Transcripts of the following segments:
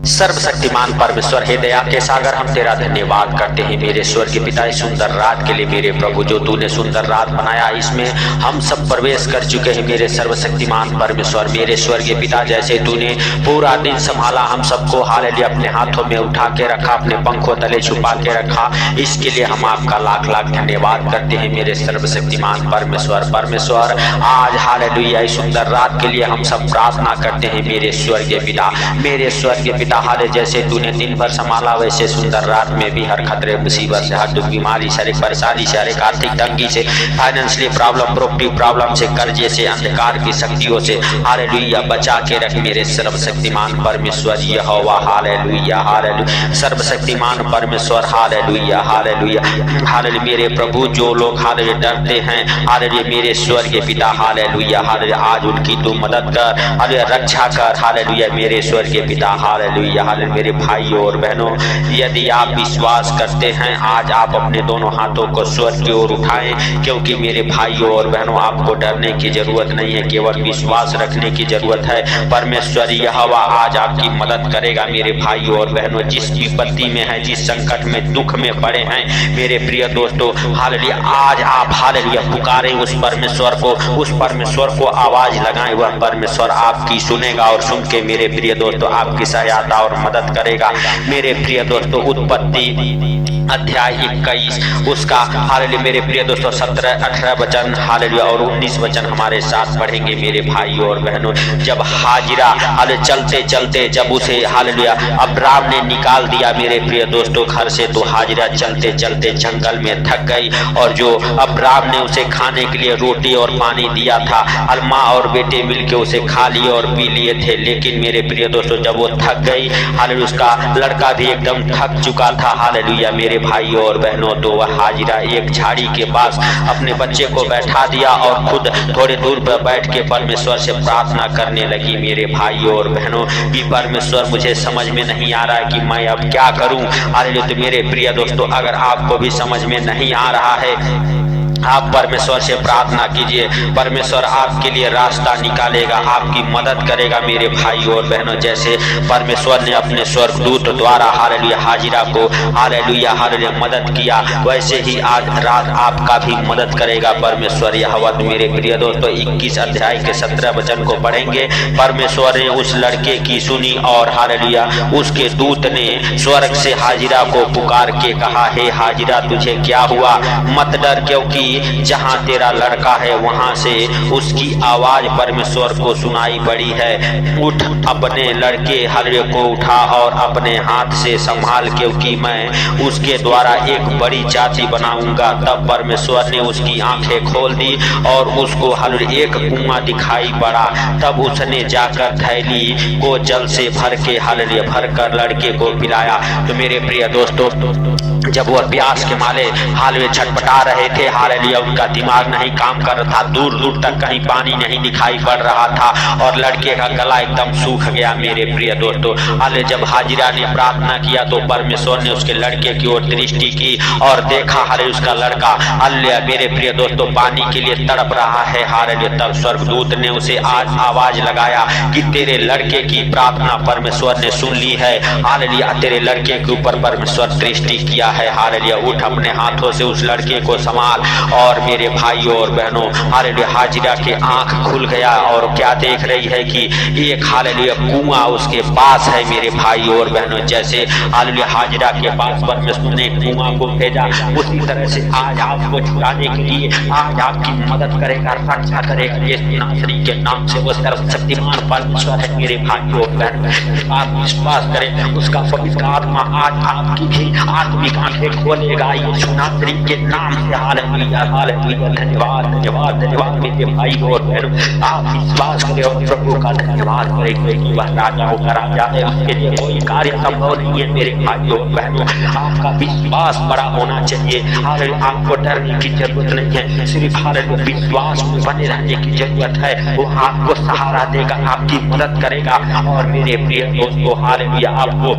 सर्वशक्तिमान परमेश्वर हे दया के सागर, हम तेरा धन्यवाद करते हैं मेरे स्वर्गीय पिता, इस सुंदर रात के लिए मेरे प्रभु, जो तूने सुंदर रात बनाया इसमें हम सब प्रवेश कर चुके हैं मेरे सर्वशक्तिमान परमेश्वर। मेरे स्वर्गीय पिता, जैसे तूने पूरा दिन संभाला हम सबको, हालेलुया, अपने हाथों में उठा के रखा, अपने पंखों तले छुपा के रखा, इसके लिए हम आपका लाख लाख धन्यवाद करते हैं मेरे सर्वशक्तिमान परमेश्वर। परमेश्वर आज हालेलुया इस सुंदर रात के लिए हम सब प्रार्थना करते हैं मेरे स्वर्गीय पिता। मेरे स्वर्गीय पिता हाले, जैसे तूने दिन भर संभाला वैसे सुंदर रात में भी हर खतरे मुसीबत से, हर दुख बीमारी से, हर एक परेशानी से, हर एक आर्थिक तंगी से, फाइनेंशियली प्रॉब्लम, प्रॉपर्टी प्रॉब्लम से, कर्जे से, अंधकार की शक्तियों से हालेलुया बचा के रख मेरे सर्वशक्तिमान परमेश्वर यहोवा। हालेलुया हालेलुया सर्वशक्तिमान परमेश्वर, हालेलुया हालेलुया हालेलुया। मेरे प्रभु, जो लोग हालेलुया डरते हैं, हालेलुया मेरे स्वर्गीय पिता, हालेलुया हालेलुया आज उनकी तू मदद कर, हालेलुया रक्षा कर, हालेलुया मेरे स्वर्गीय पिता, हालेलुया हालेलुया। मेरे भाइयों और बहनों, यदि आप विश्वास करते हैं आज आप अपने दोनों हाथों को स्वर्ग की ओर उठाएं, क्योंकि मेरे भाइयों और बहनों आपको डरने की जरूरत नहीं है, केवल विश्वास रखने की जरूरत है। परमेश्वर यहोवा आज आपकी मदद करेगा मेरे भाइयों और बहनों, जिस विपत्ति में है, जिस संकट में, दुख में पड़े हैं मेरे प्रिय दोस्तों, हालेलुया आज आप हालेलुया पुकारें उस परमेश्वर को, उस परमेश्वर को आवाज लगाएं, वह परमेश्वर आपकी सुनेगा और सुन के मेरे प्रिय दोस्तों आपकी सहायता और मदद करेगा। मेरे प्रिय दोस्तों, उत्पत्ति अध्याय 21 उसका हालेलुया मेरे प्रिय दोस्तों 17-18 वचन हालेलुया और 19 वचन हमारे साथ पढ़ेंगे मेरे भाइयों और बहनों। जब हाजिरा हालेलुया चलते चलते जब उसे हालेलुया अब्राम ने निकाल दिया मेरे प्रिय दोस्तों घर से, तो हाजिरा चलते चलते जंगल में थक गई, और जो अब्राम ने उसे खाने के लिए रोटी और पानी दिया था, अल्मा और बेटे मिलके उसे खा लिए और पी लिए थे। लेकिन मेरे प्रिय दोस्तों जब वो थक गई, हालेलुया उसका लड़का भी एकदम थक चुका था, हालेलुया मेरे भाइयों और बहनों, तो वह हाजिरा एक झाड़ी के पास अपने बच्चे को बैठा दिया और खुद थोड़े दूर पर बैठ के परमेश्वर से प्रार्थना करने लगी। मेरे भाइयों और बहनों कि परमेश्वर मुझे समझ में नहीं आ रहा है कि मैं अब क्या करूं, हालेलुया। तो मेरे प्रिय दोस्तों अगर आपको भी समझ में नहीं आ रहा है, आप परमेश्वर से प्रार्थना कीजिए, परमेश्वर आपके लिए रास्ता निकालेगा, आपकी मदद करेगा मेरे भाइयों और बहनों। जैसे परमेश्वर ने अपने स्वर्गदूत द्वारा हालेलुया हाजिरा को हालेलुया हालेलुया मदद किया, वैसे ही आज रात आपका भी मदद करेगा परमेश्वर यहोवा। मेरे प्रिय दोस्तों 21 अध्याय के 17 वचन को पढ़ेंगे। परमेश्वर ने उस लड़के की सुनी और हालेलुया उसके दूत ने स्वर्ग से हाजिरा को पुकार के कहा, हे हाजिरा तुझे क्या हुआ, मत डर, क्योंकि जहां तेरा लड़का है वहां से उसकी आवाज परमेश्वर को सुनाई पड़ी है। उठ, अपने लड़के हालेलुया को उठा और अपने हाथ से संभाल, क्योंकि मैं उसके द्वारा एक बड़ी जाति बनाऊंगा। तब परमेश्वर ने उसकी आंखें खोल दी और उसको हालेलुया एक कुआं दिखाई पड़ा। तब उसने जाकर थैली को जल से भर के हालेलुया भरकर लड़के को पिलाया। तो मेरे प्रिय दोस्तों जब वह प्यास के मारे हालेलुया छटपटा रहे थे, हालेलुया उनका दिमाग नहीं काम कर रहा था, दूर दूर तक कहीं पानी नहीं दिखाई पड़ रहा था और लड़के का गला एकदम सूख गया। मेरे प्रिय दोस्तों हालेलुया जब हाजिरा ने प्रार्थना किया तो परमेश्वर ने उसके लड़के की ओर दृष्टि की और देखा हालेलुया उसका लड़का हालेलुया मेरे प्रिय दोस्तों पानी के लिए तड़प रहा है, हालेलुया। तब स्वर्गदूत ने उसे आज आवाज लगाया कि तेरे लड़के की प्रार्थना परमेश्वर ने सुन ली है, हालेलुया तेरे लड़के के ऊपर परमेश्वर दृष्टि किया है, हालेलुया। उठ, अपने हाथों से उस लड़के को संभाल। और मेरे भाइयों और बहनों हालेलुया हाजिरा के आंख खुल गया और क्या देख रही है कि एक हालेलुया कुआं उसके पास है। मेरे भाइयों और बहनों जैसे हालेलुया हाजिरा के पास परमेश्वर ने कुआं को भेजा, उसी तरह से आज आपको छुड़ाने के लिए आज आपकी मदद करेगा, रक्षा करेगा यीशु नासरी के नाम से। वो सर्वशक्तिमान परमेश्वर है मेरे भाइयों और बहनों, आप विश्वास करें, उसका पवित्र आत्मा आज आपकी भी आत्मिक आंखें खोलेगा यीशु नासरी के नाम से। हालेलुया हालेलुया धन्यवाद धन्यवाद धन्यवाद मेरे भाइयों और बहनों, आप विश्वास करें और प्रभु का धन्यवाद करेंगे कि वह राजाओं का राजा है, उसके लिए कोई कार्य संभव नहीं है। मेरे भाइयों और बहनों आपका विश्वास बड़ा होना चाहिए, हालेलुया आपको डरने की जरूरत नहीं है, सिर्फ हालेलुया विश्वास में बने रहने की जरूरत है। वो आपको सहारा देगा, आपकी मदद करेगा। और मेरे प्रिय दोस्तों हालेलुया आपको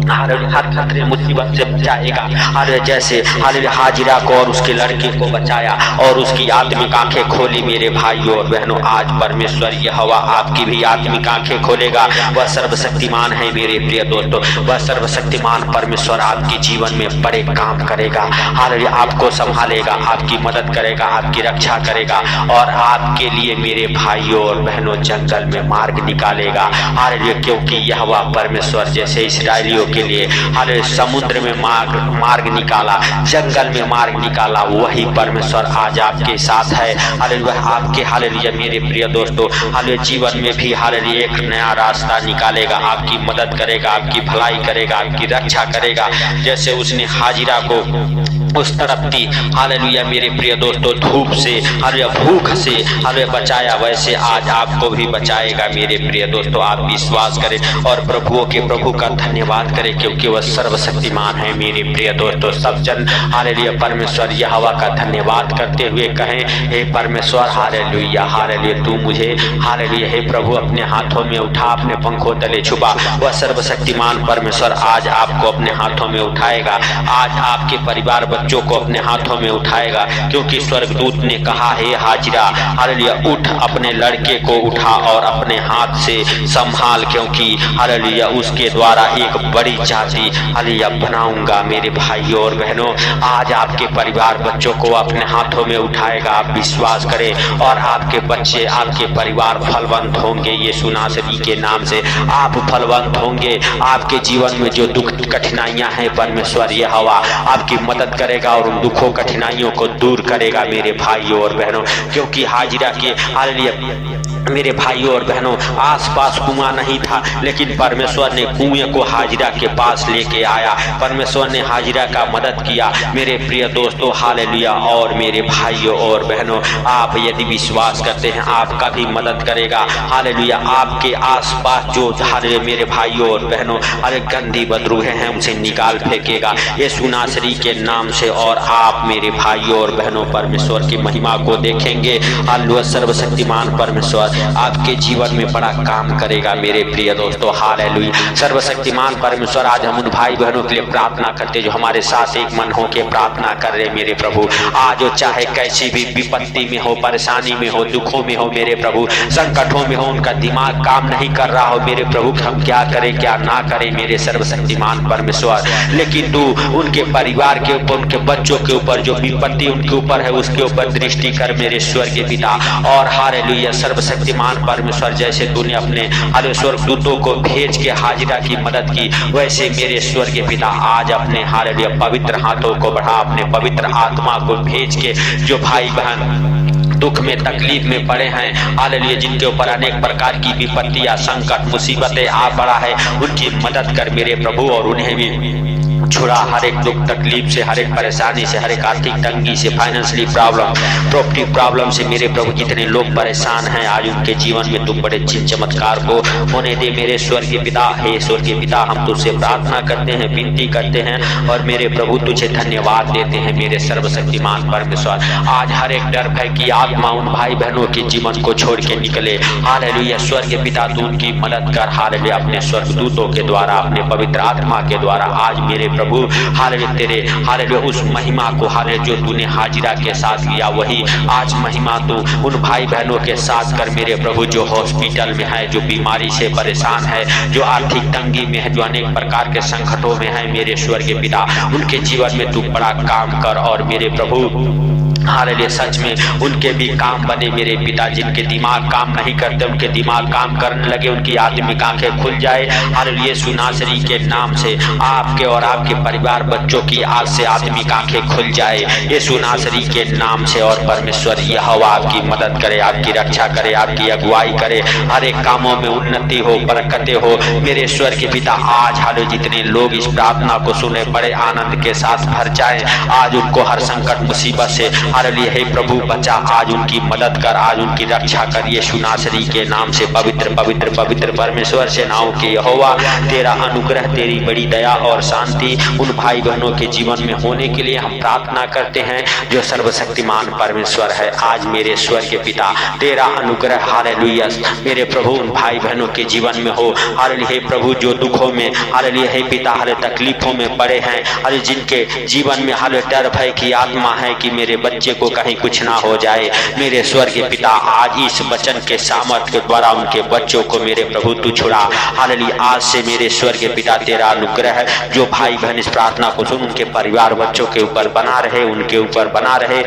हालेलुया हर खतरे मुसीबत से बचाएगा। हालेलुया जैसे हालेलुया हाजिरा को और उसके लड़के को को बचाया और उसकी आत्मिक आंखें खोली। मेरे भाइयों और बहनों, आज परमेश्वर यहोवा आपकी भी आत्मिक आंखें खोलेगा। वह सर्वशक्तिमान है मेरे प्रिय दोस्तों, वह सर्वशक्तिमान परमेश्वर आपके जीवन में बड़े काम करेगा। हालेलुया, आपको संभालेगा, आपकी मदद करेगा, आपकी रक्षा करेगा और आपके लिए मेरे भाइयों और बहनों जंगल में मार्ग निकालेगा। हालेलुया, क्योंकि यहोवा परमेश्वर जैसे इस्राएलियों के लिए हालेलुया समुद्र में मार्ग निकाला, जंगल में मार्ग निकाला, वही परमेश्वर आज आपके साथ है। हालेलुया, आपके हालेलुया मेरे प्रिय दोस्तों हालेलुया जीवन में भी हालेलुया एक नया रास्ता निकालेगा, आपकी मदद करेगा, आपकी भलाई करेगा, आपकी रक्षा करेगा। जैसे उसने हाजिरा को उस तरफती हालेलुया मेरे प्रिय दोस्तों धूप से हालेलुया भूख से हालेलुया बचाया, वैसे आज आपको भी बचाएगा मेरे प्रिय दोस्तों। आप विश्वास करें और प्रभुओं के प्रभु का धन्यवाद करें, क्योंकि वह सर्वशक्तिमान है मेरे प्रिय दोस्तों। सब जन हालेलुया परमेश्वर यहोवा का धन्यवाद करते हुए कहें, हे परमेश्वर हालेलुया हालेलुया, तू मुझे हालेलुया हे प्रभु अपने हाथों में उठा, अपने पंखों तले छुपा। वह सर्वशक्तिमान परमेश्वर आज आपको अपने हाथों में उठाएगा, आज आपके परिवार बच्चों को अपने हाथों में उठाएगा, क्योंकि स्वर्गदूत ने कहा, हे हाजिरा हालेलुया उठ, अपने लड़के को उठा और अपने हाथ से संभाल, क्योंकि हालेलुया उसके द्वारा एक बड़ी जाति हालेलुया बनाऊंगा। मेरे भाइयों और बहनों, आज आपके परिवार बच्चों को अपने हाथों में उठाएगा। आप विश्वास करें और आपके बच्चे, आपके परिवार फलवंत होंगे। यीशु नासरी के नाम से आप फलवंत होंगे। आपके जीवन में जो दुख कठिनाइयां हैं, परमेश्वर यहोवा आपकी मदद करेगा और उन दुखों कठिनाइयों को दूर करेगा मेरे भाइयों और बहनों, क्योंकि हाजिरा के हालेलुया मेरे भाइयों और बहनों आसपास कुआं नहीं था, लेकिन परमेश्वर ने कुएं को हाजिरा के पास लेके आया। परमेश्वर ने हाजिरा का मदद किया मेरे प्रिय दोस्तों हालेलुया। और मेरे भाइयों और बहनों, आप यदि विश्वास करते हैं आपका भी मदद करेगा हालेलुया। आपके आसपास जो हालेलुया मेरे भाइयों और बहनों अरे गंदी बदरूहें हैं, उनसे निकाल फेंकेगा यीशु नासरी के नाम से। और आप मेरे भाइयों और बहनों परमेश्वर की महिमा को देखेंगे। हालेलुया, सर्वशक्तिमान परमेश्वर आपके जीवन में बड़ा काम करेगा मेरे प्रिय दोस्तों हालेलुया। सर्वशक्तिमान परमेश्वर, आज हम उन भाई बहनों के लिए प्रार्थना करते जो हमारे साथ एक मन होकर प्रार्थना कर रहे मेरे प्रभु। आज वो चाहे कैसी भी विपत्ति में हो, परेशानी में हो, दुखों में हो मेरे प्रभु, संकटों में हो, उनका दिमाग काम नहीं कर रहा हो मेरे प्रभु, हम क्या करें क्या ना करें मेरे सर्वशक्तिमान परमेश्वर। लेकिन तू उनके परिवार के ऊपर, उनके बच्चों के ऊपर जो विपत्ति उनके ऊपर है उसके ऊपर दृष्टि कर मेरे स्वर्गीय पिता। और हालेलुया सर्वशक्तिमान परमेश्वर, जैसे तूने अपने स्वर्गदूतों को भेज के हाजिरा की मदद की, वैसे मेरे स्वर्गीय पिता आज अपने हालेलुया पवित्र हाथों को बढ़ा, अपने पवित्र आत्मा को भेज के जो भाई बहन दुख में तकलीफ में पड़े हैं हालेलुया, जिनके ऊपर अनेक प्रकार की विपत्तियां संकट मुसीबतें आ पड़ा है, उनकी मदद कर मेरे प्रभु और उन्हें भी छुड़ा हर एक दुख तकलीफ से, हर एक परेशानी से, हर एक आर्थिक तंगी से, फाइनेंशियली प्रॉब्लम, प्रॉपर्टी प्रॉब्लम से मेरे प्रभु जितने लोग परेशान हैं आज उनके जीवन में तुम बड़े चिन्ह चमत्कार को होने दे मेरे स्वर्गीय पिता। हे स्वर्गीय पिता, हम तुझसे प्रार्थना करते हैं, विनती करते हैं और मेरे प्रभु तुझे धन्यवाद देते हैं मेरे सर्वशक्तिमान परमेश्वर। आज हर एक डर भय की आत्मा उन भाई बहनों के जीवन को छोड़ के निकले हालेलुया। स्वर्गीय पिता तू उनकी मदद कर हालेलुया, अपने स्वर्गदूतों के द्वारा, अपने पवित्र आत्मा के द्वारा आज मेरे प्रभु हालेलुया तेरे हालेलुया उस महिमा को हालेलुया जो तूने हाजिरा के साथ लिया, वही आज महिमा तू उन भाई बहनों के साथ कर मेरे प्रभु, जो हॉस्पिटल में है, जो बीमारी से परेशान है, जो आर्थिक तंगी में है, जो अनेक प्रकार के संकटों में है मेरे स्वर्गीय पिता, उनके जीवन में तू बड़ा काम कर। और मेरे प्रभु हालेलुया सच में उनके भी काम बने मेरे पिता, जिनके दिमाग काम नहीं करते उनके दिमाग काम करने लगे, उनकी आत्मिक आंखें खुल जाए हालेलुया यीशु नासरी के नाम से। आपके और आपके परिवार बच्चों की आज से आत्मिक आंखें खुल जाए यीशु नासरी के नाम से। और परमेश्वर यहोवा आपकी मदद करे, आपकी रक्षा करे, आपकी अगुवाई करे, हर एक कामों में उन्नति हो, बरकतें हो मेरे स्वर्ग के पिता। आज हालेलुया जितने लोग इस प्रार्थना को सुने बड़े आनंद के साथ भर जाए, आज उनको हर संकट मुसीबत से हालेलुया हे प्रभु बचा, आज उनकी मदद कर, आज उनकी रक्षा कर यीशु नासरी के नाम से। पवित्र पवित्र पवित्र परमेश्वर सेनाओं के यहोवा, तेरा अनुग्रह, तेरी बड़ी दया और शांति उन भाई बहनों के जीवन में होने के लिए हम प्रार्थना करते हैं जो सर्वशक्तिमान परमेश्वर है। आज मेरे स्वर्ग के पिता तेरा अनुग्रह हालेलुया मेरे प्रभु उन भाई बहनों के जीवन में हो हालेलुया हे प्रभु, जो दुखों में हालेलुया हे पिता हालेलुया तकलीफों में पड़े हैं, हालेलुया जिनके जीवन में हालेलुया डर भय की आत्मा है कि मेरे बच्चे बच्चे को कहीं कुछ ना हो जाए। मेरे स्वर्गीय पिता आज इस वचन के सामर्थ्य के द्वारा उनके बच्चों को मेरे प्रभु तू छुड़ा। हालेलुया। आज से मेरे स्वर्गीय पिता तेरा अनुग्रह जो भाई बहन इस प्रार्थना को सुन उनके परिवार बच्चों के ऊपर बना रहे, उनके ऊपर बना रहे।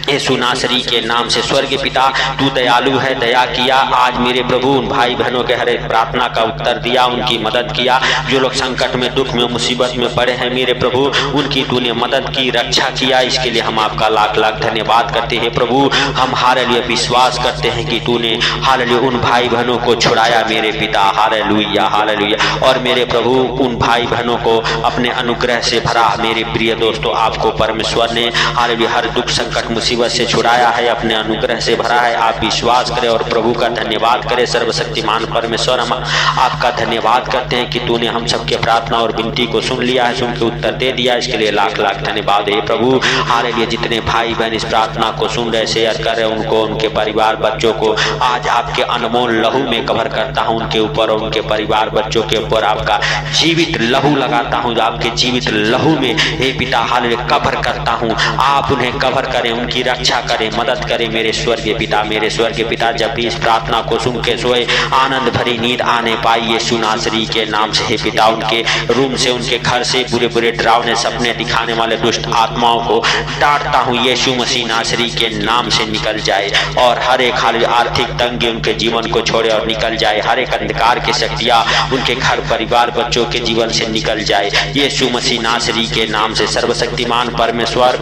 यीशु नासरी के नाम से स्वर्गीय पिता तू दयालु है, दया किया। आज मेरे प्रभु उन भाई बहनों के हर एक प्रार्थना का उत्तर दिया, उनकी मदद किया। जो लोग संकट में, दुख में, मुसीबत में पड़े हैं मेरे प्रभु, उनकी तूने मदद की, रक्षा किया। इसके लिए हम आपका लाख लाख धन्यवाद करते हैं प्रभु। हम हालेलुया विश्वास करते हैं कि तूने हालेलुया उन भाई बहनों को छुड़ाया मेरे पिता। Hallelujah hallelujah. और मेरे प्रभु उन भाई बहनों को अपने अनुग्रह से भरा। मेरे प्रिय दोस्तों, आपको परमेश्वर ने हालेलुया हर दुख संकट मुसीबत से छुड़ाया है, अपने अनुग्रह से भरा है। आप विश्वास करें और प्रभु का धन्यवाद करें। सर्वशक्तिमान परमेश्वर, हम आपका धन्यवाद करते हैं कि तूने हम सबके प्रार्थना और विनती को सुन लिया है, सुन के उत्तर दे दिया। इसके लिए लाख लाख धन्यवाद है प्रभु। हालेलुया। जितने भाई बहन इस प्रार्थना को सुन रहे, शेयर कर रहे, उनको, उनके परिवार बच्चों को आज आपके अनमोल लहू में कवर करता हूं। उनके ऊपर और उनके परिवार बच्चों के ऊपर आपका जीवित लहू लगाता हूं। आपके जीवित लहू में हे पिता हालेलुया कवर करता हूं। आप उन्हें कवर करें, उनकी रक्षा करें, मदद करें मेरे स्वर्गीय पिता। मेरे स्वर्गीय पिता जब भी इस प्रार्थना को सुन के सोए, आनंद भरी नींद आने पाई यीशु नासरी के नाम से। हे पिता उनके रूम से, उनके घर से बुरे बुरे डरावने सपने दिखाने वाले दुष्ट आत्माओं को डांटता हूं यीशु मसीह नासरी के नाम से निकल जाए। और हर एक आर्थिक तंगी उनके जीवन को छोड़े और निकल जाए। हर एक अंधकार की शक्तियां उनके घर परिवार बच्चों के जीवन से निकल जाए यीशु मसीह नासरी के नाम से। सर्वशक्तिमान परमेश्वर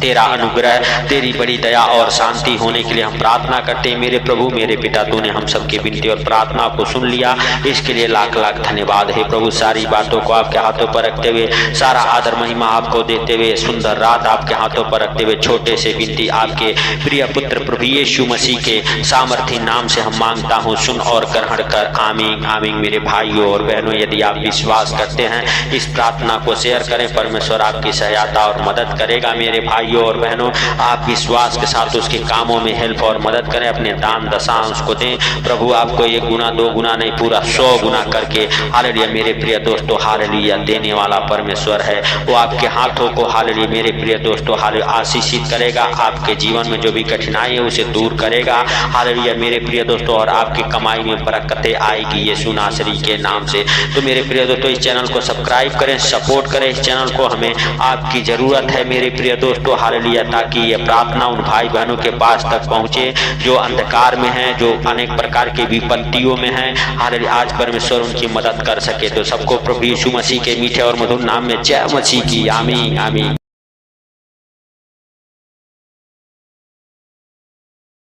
तेरा अनुग्रह, तेरी बड़ी दया और शांति होने के लिए हम प्रार्थना करते हैं मेरे प्रभु। मेरे पिता तूने हम सबकी विनती और प्रार्थना को सुन लिया, इसके लिए लाख लाख धन्यवाद है प्रभु। सारी बातों को आपके हाथों पर रखते हुए, सारा आदर महिमा आपको देते हुए, सुंदर रात आपके हाथों पर रखते हुए, छोटे से विनती आपके प्रिय पुत्र प्रभु यीशु मसीह के सामर्थी नाम से हम मांगता हूँ। सुन और ग्रहण कर। आमीन आमीन। मेरे भाइयों और बहनों, यदि आप विश्वास करते हैं इस प्रार्थना को शेयर करें। परमेश्वर आपकी सहायता और मदद करेगा। मेरे भाइयों और बहनों, आप विश्वास के साथ उसके कामों में हेल्प और मदद करें। अपने दान दशा उसको दें। प्रभु आपको 1 गुना 2 गुना नहीं, पूरा 100 गुना करके हालेलुया मेरे प्रिय दोस्तों हालेलुया देने वाला परमेश्वर है। वो आपके हाथों को हालेलुया मेरे प्रिय दोस्तों हालेलुया आशीषित करेगा। आपके जीवन में जो भी कठिनाई है उसे दूर करेगा हालेलुया मेरे प्रिय दोस्तों। और आपकी कमाई में बरकतें आएगी यीशु नासरी के नाम से। तो मेरे प्रिय दोस्तों, इस चैनल को सब्सक्राइब करें, सपोर्ट करें इस चैनल को। हमें आपकी जरूरत है मेरे प्रिय दोस्तों हालेलुया, ताकि ये प्रार्थना उन भाई बहनों के पास तक पहुंचे जो अंधकार में हैं, जो अनेक प्रकार की विपत्तियों में हैं। हालेलुया आज परमेश्वर उनकी मदद कर सके। तो सबको प्रभु यीशु मसीह के मीठे और मधुर नाम में जय मसीह की। आमीन आमीन।